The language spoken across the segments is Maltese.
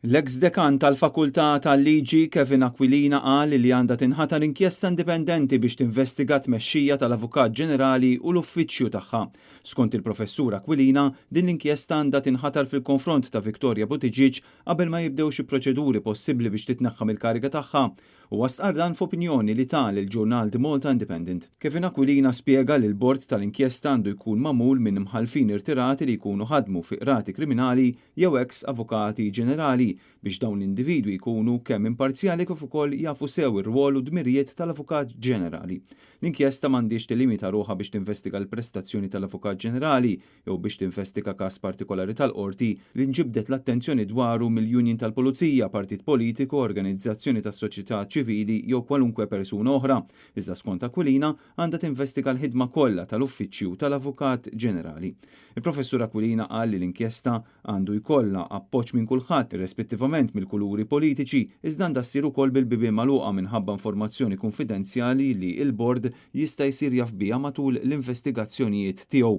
L-eks dekan tal-Fakultà tal-Liġi Kevin Aquilina qal li għandha tinħatar inkjesta indipendenti biex tinvestiga tmexxija tal-Avukat Ġenerali u l-uffiċċju tagħha. Skont il-professur Aquilina, din l-inkjesta għandha tinħatar fil-konfront ta' Victoria Buttigieg qabel ma jibdew xi proċeduri possibbli biex titneħħa mill-kariga tagħha u wastqar dan f'opinjoni li tal il-ġurnal The Malta Independent. Kevin Aquilina spjega li l-bord tal-inkjesta għandu jkun magħmul minn imħalfin irtirati li jkunu ħadmu fi qrati kriminali jew eks avukati ġenerali biex dawn l-individwi jkunu kemm imparzjali kif ukoll jafu sew ir-rwol u dmirijiet tal-Avukat Ġenerali. L-inkjesta m'għandix tilimita ruħha biex tinvestiga l-prestazzjoni tal-Avukat Ġenerali jew biex tinvestiga każ partikolari tal-qorti li nġibdet l-attenzjoni dwaru mill-Union tal-Pulizija, partit politiku, organizzazzjoni tas-soċjetà ċivili jew kwalunkwe persuna oħra. Iżda skont Aquilina għandha tinvestiga l-ħidma kollha tal-Uffiċċju tal-Avukat Ġenerali. Il-professur Aquilina qal li l-inkjesta għandu jkollha appoġġ minn kulħadd irrispettivament mill-kuluri politiċi, iżda għandha ssir ukoll bil-bibien magħluqa minħabba informazzjoni konfidenzjali li l-bord jista' jsir jaf biha matul l-investigazzjonijiet tiegħu.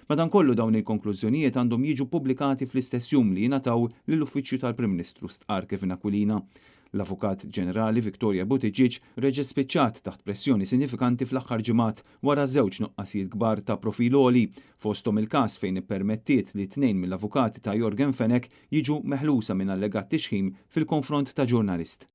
Madankollu dawn il-konklużjonijiet għandhom jiġu pubblikati fl-istess jum li jingħataw lill-Uffiċċju tal-Prim Ministru stqar Kevin Aquilina. L-Avukat Ġenerali Victoria Buttigieg reġgħet spiċċat taħt pressjoni sinifikanti fl-aħħar ġimgħat wara żewġ nuqqasijiet kbar ta' profil għoli fosthom il-każ fejn ippermettiet li tnejn mill-avukati ta' Jorgen Fenech jiġu meħlusa minn allegat tixħim fil-konfront ta' ġurnalist.